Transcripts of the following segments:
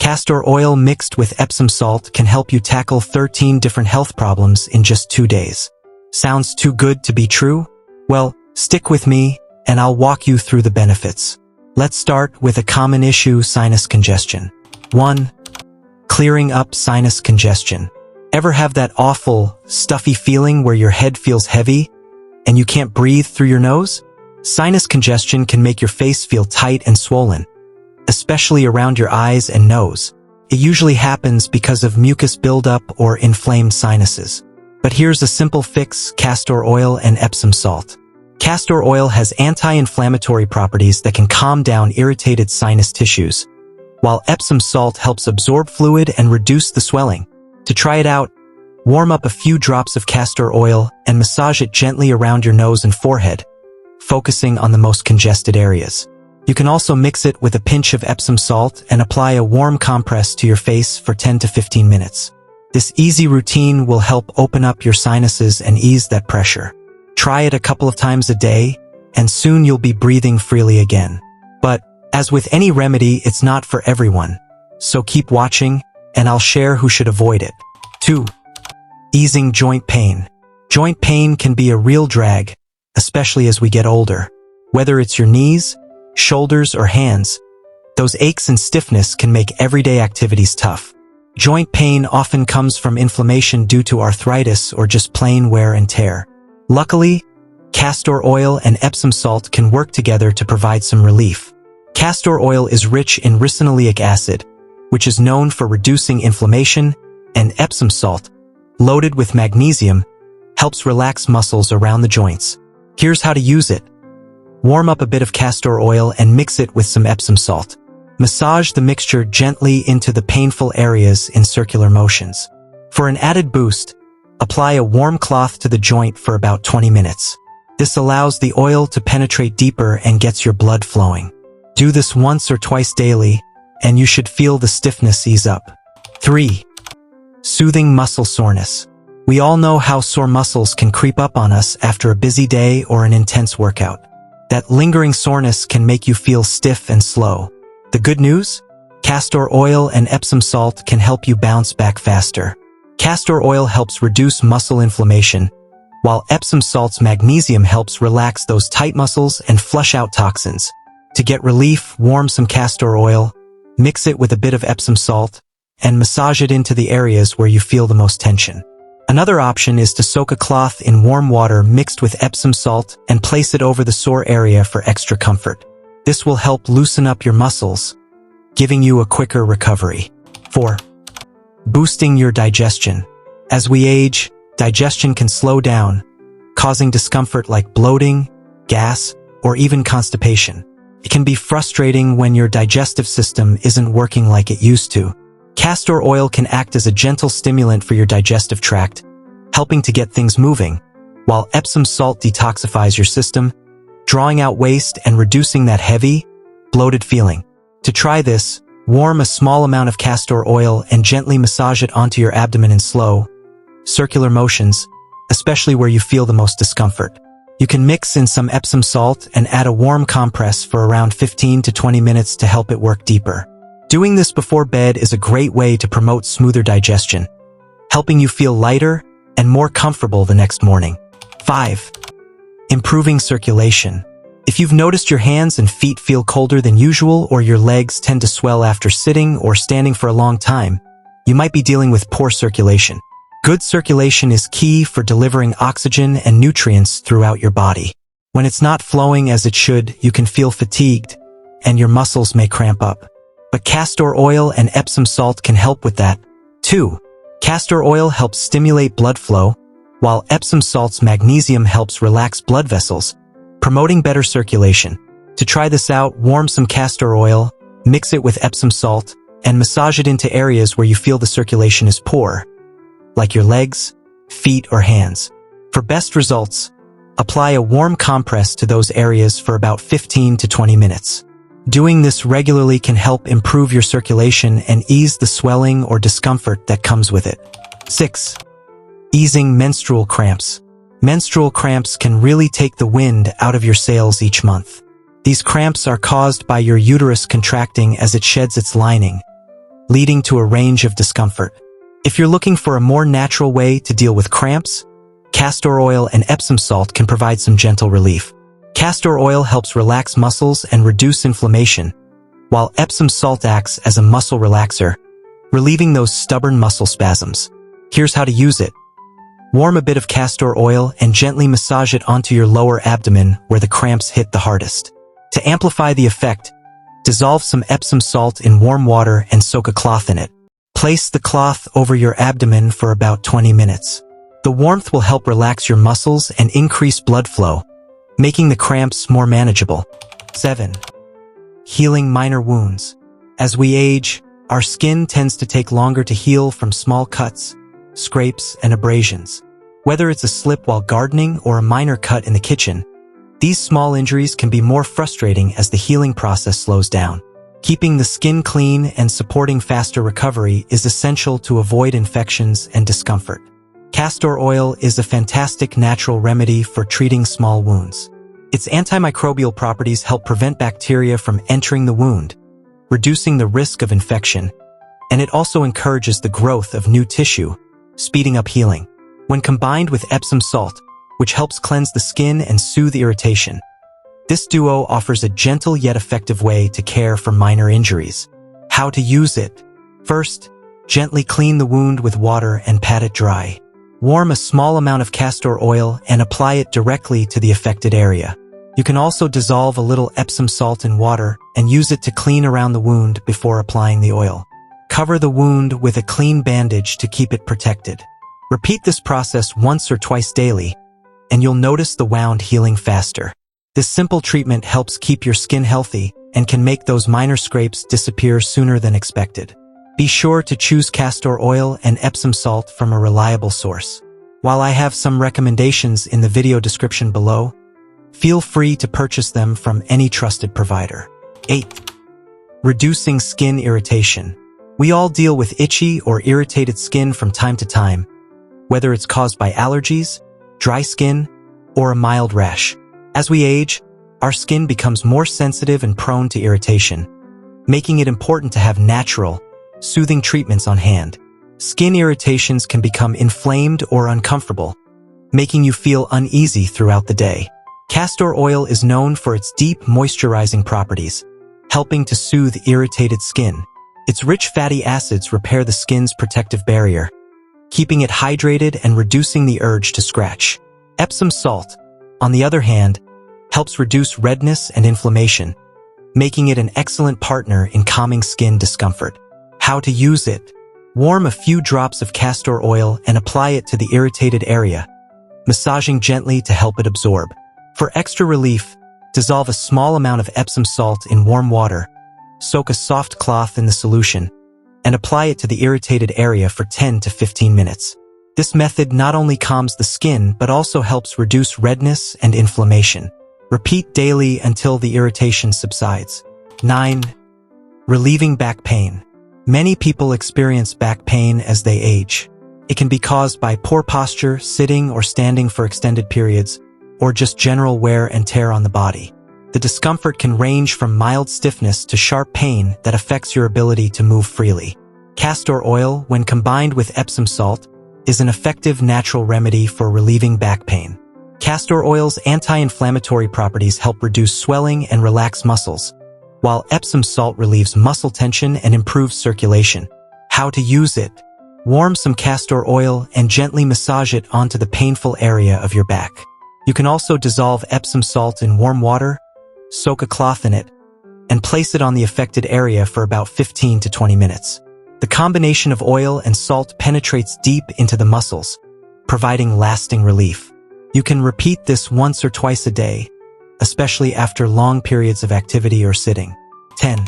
Castor oil mixed with Epsom salt can help you tackle 13 different health problems in just 2 days. Sounds too good to be true? Well, stick with me, and I'll walk you through the benefits. Let's start with a common issue, sinus congestion. 1. Clearing up sinus congestion. Ever have that awful, stuffy feeling where your head feels heavy and you can't breathe through your nose? Sinus congestion can make your face feel tight and swollen, especially around your eyes and nose. It usually happens because of mucus buildup or inflamed sinuses. But here's a simple fix: castor oil and Epsom salt. Castor oil has anti-inflammatory properties that can calm down irritated sinus tissues, while Epsom salt helps absorb fluid and reduce the swelling. To try it out, warm up a few drops of castor oil and massage it gently around your nose and forehead, focusing on the most congested areas. You can also mix it with a pinch of Epsom salt and apply a warm compress to your face for 10 to 15 minutes. This easy routine will help open up your sinuses and ease that pressure. Try it a couple of times a day, and soon you'll be breathing freely again. But, as with any remedy, it's not for everyone. So keep watching, and I'll share who should avoid it. 2. Easing joint pain. Joint pain can be a real drag, especially as we get older. Whether it's your knees, shoulders, or hands, those aches and stiffness can make everyday activities tough. Joint pain often comes from inflammation due to arthritis or just plain wear and tear. Luckily, castor oil and Epsom salt can work together to provide some relief. Castor oil is rich in ricinoleic acid, which is known for reducing inflammation, and Epsom salt, loaded with magnesium, helps relax muscles around the joints. Here's how to use it. Warm up a bit of castor oil and mix it with some Epsom salt. Massage the mixture gently into the painful areas in circular motions. For an added boost, apply a warm cloth to the joint for about 20 minutes. This allows the oil to penetrate deeper and gets your blood flowing. Do this once or twice daily, and you should feel the stiffness ease up. 3. Soothing muscle soreness. We all know how sore muscles can creep up on us after a busy day or an intense workout. That lingering soreness can make you feel stiff and slow. The good news? Castor oil and Epsom salt can help you bounce back faster. Castor oil helps reduce muscle inflammation, while Epsom salt's magnesium helps relax those tight muscles and flush out toxins. To get relief, warm some castor oil, mix it with a bit of Epsom salt, and massage it into the areas where you feel the most tension. Another option is to soak a cloth in warm water mixed with Epsom salt and place it over the sore area for extra comfort. This will help loosen up your muscles, giving you a quicker recovery. 4. Boosting your digestion. As we age, digestion can slow down, causing discomfort like bloating, gas, or even constipation. It can be frustrating when your digestive system isn't working like it used to. Castor oil can act as a gentle stimulant for your digestive tract, helping to get things moving, while Epsom salt detoxifies your system, drawing out waste and reducing that heavy, bloated feeling. To try this, warm a small amount of castor oil and gently massage it onto your abdomen in slow, circular motions, especially where you feel the most discomfort. You can mix in some Epsom salt and add a warm compress for around 15 to 20 minutes to help it work deeper. Doing this before bed is a great way to promote smoother digestion, helping you feel lighter and more comfortable the next morning. 5. Improving circulation. If you've noticed your hands and feet feel colder than usual, or your legs tend to swell after sitting or standing for a long time, you might be dealing with poor circulation. Good circulation is key for delivering oxygen and nutrients throughout your body. When it's not flowing as it should, you can feel fatigued, and your muscles may cramp up. But castor oil and Epsom salt can help with that. 2. Castor oil helps stimulate blood flow, while Epsom salt's magnesium helps relax blood vessels, promoting better circulation. To try this out, warm some castor oil, mix it with Epsom salt, and massage it into areas where you feel the circulation is poor, like your legs, feet, or hands. For best results, apply a warm compress to those areas for about 15 to 20 minutes. Doing this regularly can help improve your circulation and ease the swelling or discomfort that comes with it. 6. Easing menstrual cramps. Menstrual cramps can really take the wind out of your sails each month. These cramps are caused by your uterus contracting as it sheds its lining, leading to a range of discomfort. If you're looking for a more natural way to deal with cramps, castor oil and Epsom salt can provide some gentle relief. Castor oil helps relax muscles and reduce inflammation, while Epsom salt acts as a muscle relaxer, relieving those stubborn muscle spasms. Here's how to use it. Warm a bit of castor oil and gently massage it onto your lower abdomen where the cramps hit the hardest. To amplify the effect, dissolve some Epsom salt in warm water and soak a cloth in it. Place the cloth over your abdomen for about 20 minutes. The warmth will help relax your muscles and increase blood flow, making the cramps more manageable. 7. Healing minor wounds. As we age, our skin tends to take longer to heal from small cuts, scrapes, and abrasions. Whether it's a slip while gardening or a minor cut in the kitchen, these small injuries can be more frustrating as the healing process slows down. Keeping the skin clean and supporting faster recovery is essential to avoid infections and discomfort. Castor oil is a fantastic natural remedy for treating small wounds. Its antimicrobial properties help prevent bacteria from entering the wound, reducing the risk of infection, and it also encourages the growth of new tissue, speeding up healing. When combined with Epsom salt, which helps cleanse the skin and soothe irritation, this duo offers a gentle yet effective way to care for minor injuries. How to use it. First, gently clean the wound with water and pat it dry. Warm a small amount of castor oil and apply it directly to the affected area. You can also dissolve a little Epsom salt in water and use it to clean around the wound before applying the oil. Cover the wound with a clean bandage to keep it protected. Repeat this process once or twice daily, and you'll notice the wound healing faster. This simple treatment helps keep your skin healthy and can make those minor scrapes disappear sooner than expected. Be sure to choose castor oil and Epsom salt from a reliable source. While I have some recommendations in the video description below, feel free to purchase them from any trusted provider. 8. Reducing skin irritation. We all deal with itchy or irritated skin from time to time, whether it's caused by allergies, dry skin, or a mild rash. As we age, our skin becomes more sensitive and prone to irritation, making it important to have natural, soothing treatments on hand. Skin irritations can become inflamed or uncomfortable, making you feel uneasy throughout the day. Castor oil is known for its deep moisturizing properties, helping to soothe irritated skin. Its rich fatty acids repair the skin's protective barrier, keeping it hydrated and reducing the urge to scratch. Epsom salt, on the other hand, helps reduce redness and inflammation, making it an excellent partner in calming skin discomfort. How to use it. Warm a few drops of castor oil and apply it to the irritated area, massaging gently to help it absorb. For extra relief, dissolve a small amount of Epsom salt in warm water, soak a soft cloth in the solution, and apply it to the irritated area for 10 to 15 minutes. This method not only calms the skin but also helps reduce redness and inflammation. Repeat daily until the irritation subsides. 9. Relieving back pain. Many people experience back pain as they age. It can be caused by poor posture, sitting or standing for extended periods, or just general wear and tear on the body. The discomfort can range from mild stiffness to sharp pain that affects your ability to move freely. Castor oil, when combined with Epsom salt, is an effective natural remedy for relieving back pain. Castor oil's anti-inflammatory properties help reduce swelling and relax muscles, while Epsom salt relieves muscle tension and improves circulation. How to use it. Warm some castor oil and gently massage it onto the painful area of your back. You can also dissolve Epsom salt in warm water, soak a cloth in it, and place it on the affected area for about 15 to 20 minutes. The combination of oil and salt penetrates deep into the muscles, providing lasting relief. You can repeat this once or twice a day, especially after long periods of activity or sitting. 10.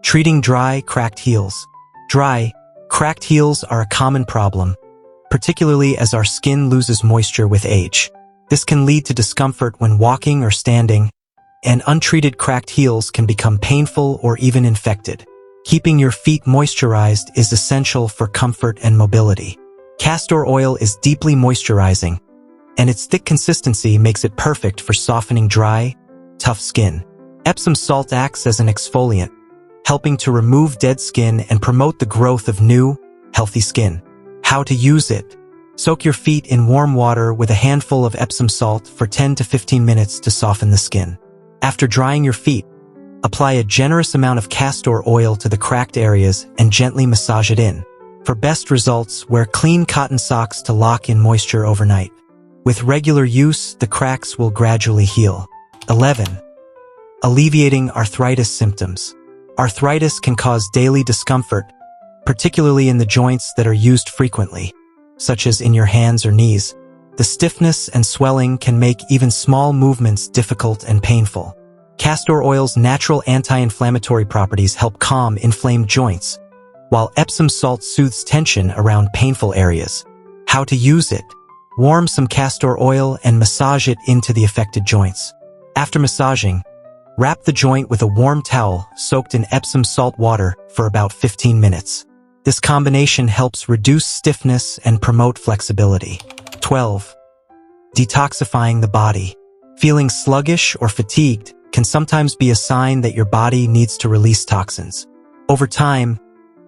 Treating dry, cracked heels. Dry, cracked heels are a common problem, particularly as our skin loses moisture with age. This can lead to discomfort when walking or standing, and untreated cracked heels can become painful or even infected. Keeping your feet moisturized is essential for comfort and mobility. Castor oil is deeply moisturizing, and its thick consistency makes it perfect for softening dry, tough skin. Epsom salt acts as an exfoliant, helping to remove dead skin and promote the growth of new, healthy skin. How to use it. Soak your feet in warm water with a handful of Epsom salt for 10 to 15 minutes to soften the skin. After drying your feet, apply a generous amount of castor oil to the cracked areas and gently massage it in. For best results, wear clean cotton socks to lock in moisture overnight. With regular use, the cracks will gradually heal. 11. Alleviating arthritis symptoms. Arthritis can cause daily discomfort, particularly in the joints that are used frequently, such as in your hands or knees. The stiffness and swelling can make even small movements difficult and painful. Castor oil's natural anti-inflammatory properties help calm inflamed joints, while Epsom salt soothes tension around painful areas. How to use it. Warm some castor oil and massage it into the affected joints. After massaging, wrap the joint with a warm towel soaked in Epsom salt water for about 15 minutes. This combination helps reduce stiffness and promote flexibility. 12. Detoxifying the body. Feeling sluggish or fatigued can sometimes be a sign that your body needs to release toxins. Over time,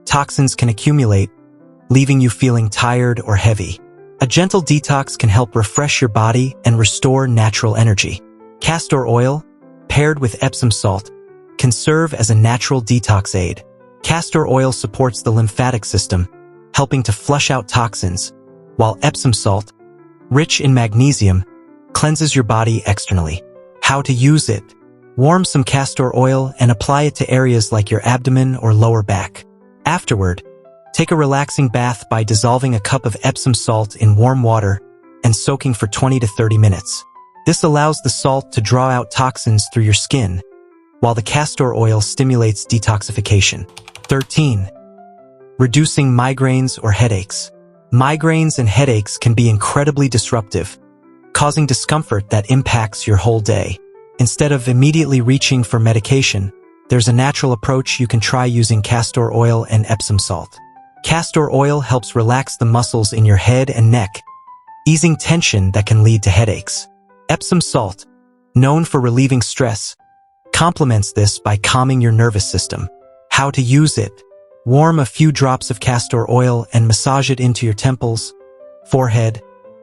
toxins can accumulate, leaving you feeling tired or heavy. A gentle detox can help refresh your body and restore natural energy. Castor oil, paired with Epsom salt, can serve as a natural detox aid. Castor oil supports the lymphatic system, helping to flush out toxins, while Epsom salt, rich in magnesium, cleanses your body externally. How to use it. Warm some castor oil and apply it to areas like your abdomen or lower back. Afterward, take a relaxing bath by dissolving a cup of Epsom salt in warm water and soaking for 20 to 30 minutes. This allows the salt to draw out toxins through your skin, while the castor oil stimulates detoxification. 13. Reducing migraines or headaches. Migraines and headaches can be incredibly disruptive, causing discomfort that impacts your whole day. Instead of immediately reaching for medication, there's a natural approach you can try using castor oil and Epsom salt. Castor oil helps relax the muscles in your head and neck, easing tension that can lead to headaches. Epsom salt, known for relieving stress, complements this by calming your nervous system. How to use it. Warm a few drops of castor oil and massage it into your temples, forehead,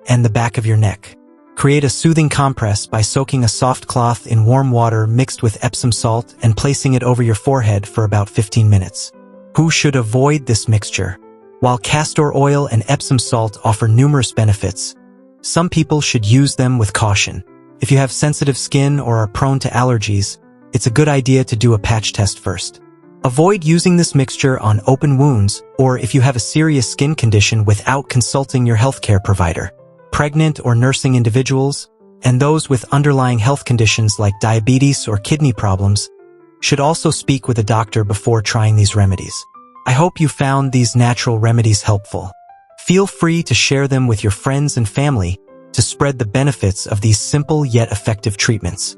and the back of your neck. Create a soothing compress by soaking a soft cloth in warm water mixed with Epsom salt and placing it over your forehead for about 15 minutes. Who should avoid this mixture? While castor oil and Epsom salt offer numerous benefits, some people should use them with caution. If you have sensitive skin or are prone to allergies, it's a good idea to do a patch test first. Avoid using this mixture on open wounds or if you have a serious skin condition without consulting your healthcare provider. Pregnant or nursing individuals, and those with underlying health conditions like diabetes or kidney problems, should also speak with a doctor before trying these remedies. I hope you found these natural remedies helpful. Feel free to share them with your friends and family to spread the benefits of these simple yet effective treatments.